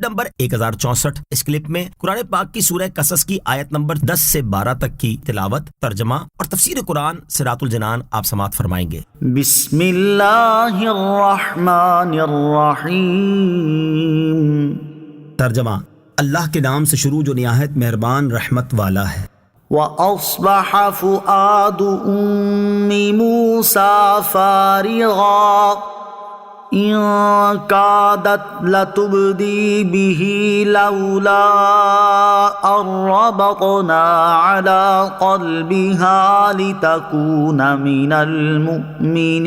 Number 1064۔ اس clip میں قرآن پاک کی سورہ قصص کی آیت نمبر 10 سے 12 تک کی تلاوت، ترجمہ اور تفسیر قرآن صراط الجنان آپ سماعت فرمائیں گے۔ بسم اللہ الرحمن الرحیم۔ ترجمہ: اللہ کے نام سے شروع جو نہایت مہربان رحمت والا ہے۔ وَأَصْبَحَ فُؤَادُ أُمِّ مُوسَىٰ فَارِغًا إِن كَادَتْ لَتُبْدِي بِهِ لَوْلَا أَن رَّبَطْنَا عَلَىٰ قَلْبِهَا لِتَكُونَ مِنَ الْمُؤْمِنِينَ۔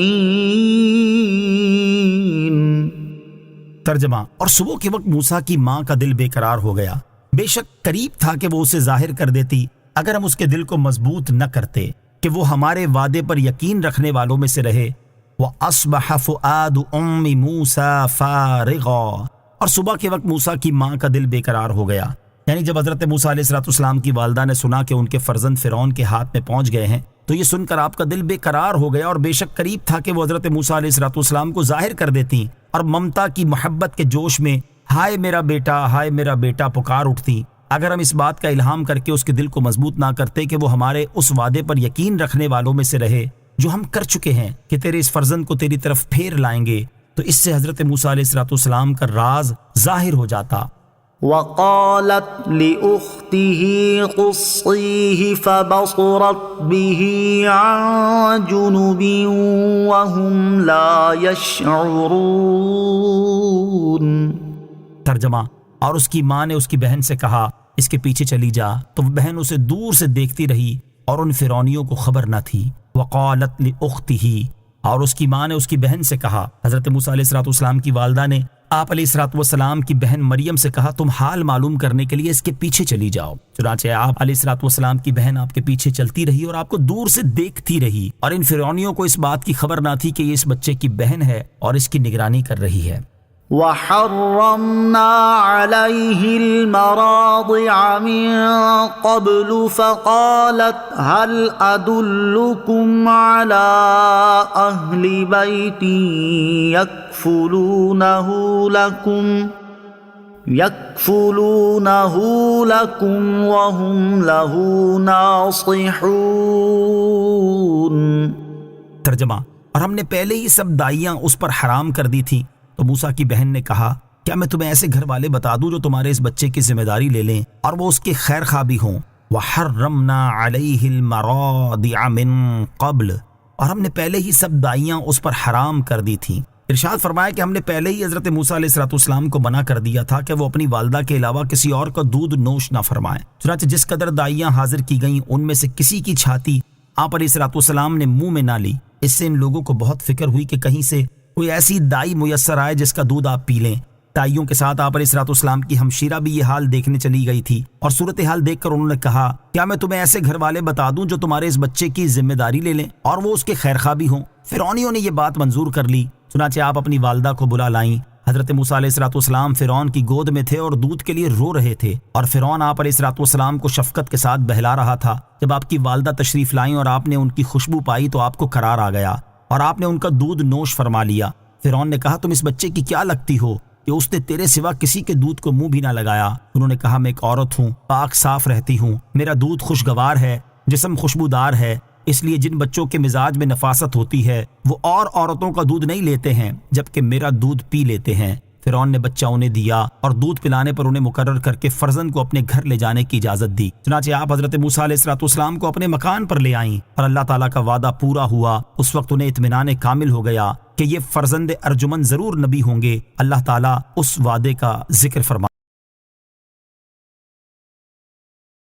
ترجمہ: اور صبح کے وقت موسیٰ کی ماں کا دل بے قرار ہو گیا، بے شک قریب تھا کہ وہ اسے ظاہر کر دیتی اگر ہم اس کے دل کو مضبوط نہ کرتے کہ وہ ہمارے وعدے پر یقین رکھنے والوں میں سے رہے۔ وَأَصْبَحَ فُؤَادُ أُمِّ مُوسَىٰ فَارِغًا، اور صبح کے وقت موسیٰ کی ماں کا دل بے قرار ہو گیا، یعنی جب حضرت موسیٰ علیہ السلام کی والدہ نے سنا کہ ان کے فرزند فرعون کے ہاتھ میں پہنچ گئے ہیں تو یہ سن کر آپ کا دل بے قرار ہو گیا، اور بے شک قریب تھا کہ وہ حضرت موسیٰ علیہ السلام کو ظاہر کر دیتی اور ممتا کی محبت کے جوش میں ہائے میرا بیٹا، ہائے میرا بیٹا پکار اٹھتی اگر ہم اس بات کا الہام کر کے اس کے دل کو مضبوط نہ کرتے کہ وہ ہمارے اس وعدے پر یقین رکھنے والوں میں سے رہے جو ہم کر چکے ہیں کہ تیرے اس فرزند کو تیری طرف پھیر لائیں گے، تو اس سے حضرت موسیٰ علیہ السلام کا راز ظاہر ہو جاتا۔ وَقَالَتْ لِأُخْتِهِ قُصِّيهِ فَبَصُرَتْ بِهِ عَن جُنُبٍ وَهُمْ لَا يَشْعُرُونَ۔ ترجمہ: اور اس کی ماں نے اس کی بہن سے کہا اس کے پیچھے چلی جا، تو وہ بہن اسے دور سے دیکھتی رہی اور ان فرعونیوں کو خبر نہ تھی۔ وقالت لأختہ، اور اس کی ماں نے اس کی بہن سے کہا، حضرت موسیٰ علیہ السلام کی والدہ نے آپ علیہ السلام کی بہن مریم سے کہا تم حال معلوم کرنے کے لیے اس کے پیچھے چلی جاؤ۔ چنانچہ آپ علیہ السلام کی بہن آپ کے پیچھے چلتی رہی اور آپ کو دور سے دیکھتی رہی، اور ان فرعونیوں کو اس بات کی خبر نہ تھی کہ یہ اس بچے کی بہن ہے اور اس کی نگرانی کر رہی ہے۔ وَحَرَّمْنَا عَلَيْهِ الْمَرَاضِعَ مِن قَبْلُ فَقَالَتْ هَلْ أَدُلُّكُمْ عَلَىٰ أَهْلِ بَيْتٍ يَكْفُلُونَهُ لَكُمْ وَهُمْ لَهُ نَاصِحُونَ۔ ترجمہ: اور ہم نے پہلے ہی سب دائیاں اس پر حرام کر دی تھی، تو موسیٰ کی بہن نے کہا کیا میں تمہیں ایسے گھر والے بتا دوں جو تمہارے اس بچے کی ذمہ داری لے لیں اور وہ اس کے خیر خواہ بھی ہوں۔ وَحَرَّمْنَا عَلَيْهِ الْمَرَاضِعَ مِن قَبْلُ، اور ہم نے پہلے ہی سب دائیاں اس پر حرام کر دی تھیں۔ ارشاد فرمایا کہ ہم نے پہلے ہی حضرت موسیٰ علیہ السلام کو منع کر دیا تھا کہ وہ اپنی والدہ کے علاوہ کسی اور کا دودھ نوش نہ فرمائیں۔ چنانچہ جس قدر دائیاں حاضر کی گئیں ان میں سے کسی کی چھاتی آپ علیہ السلام نے منہ میں نہ لی۔ اس سے ان لوگوں کو بہت فکر ہوئی کہ کہیں سے کوئی ایسی دائی میسر آئے جس کا دودھ آپ پی لیں۔ دائیوں کے ساتھ آپ علیہ السلام کی ہمشیرہ بھی یہ حال دیکھنے چلی گئی تھی، اور صورتحال دیکھ کر انہوں نے کہا کیا میں تمہیں ایسے گھر والے بتا دوں جو تمہارے اس بچے کی ذمہ داری لے لیں اور وہ اس کے خیر خواہ بھی ہوں۔ فرعونیوں نے یہ بات منظور کر لی، چنانچہ آپ اپنی والدہ کو بلا لائیں۔ حضرت موسیٰ علیہ السلام فرعون کی گود میں تھے اور دودھ کے لیے رو رہے تھے، اور فرعون آپ علیہ السلام کو شفقت کے ساتھ بہلا رہا تھا۔ جب آپ کی والدہ تشریف لائیں اور آپ نے ان کی خوشبو پائی تو آپ کو قرار آ گیا اور آپ نے ان کا دودھ نوش فرما لیا۔ فرعون نے کہا تم اس بچے کی کیا لگتی ہو کہ اس نے تیرے سوا کسی کے دودھ کو منہ بھی نہ لگایا؟ انہوں نے کہا میں ایک عورت ہوں، پاک صاف رہتی ہوں، میرا دودھ خوشگوار ہے، جسم خوشبودار ہے، اس لیے جن بچوں کے مزاج میں نفاست ہوتی ہے وہ اور عورتوں کا دودھ نہیں لیتے ہیں جبکہ میرا دودھ پی لیتے ہیں۔ فرعون نے بچہ انہیں دیا اور دودھ پلانے پر انہیں مقرر کر کے فرزند کو اپنے گھر لے جانے کی اجازت دی۔ چنانچہ آپ حضرت موسیٰ علیہ السلام کو اپنے مکان پر لے آئیں اور اللہ تعالیٰ کا وعدہ پورا ہوا۔ اس وقت انہیں اطمینان کامل ہو گیا کہ یہ فرزند ارجمن ضرور نبی ہوں گے۔ اللہ تعالیٰ اس وعدے کا ذکر فرما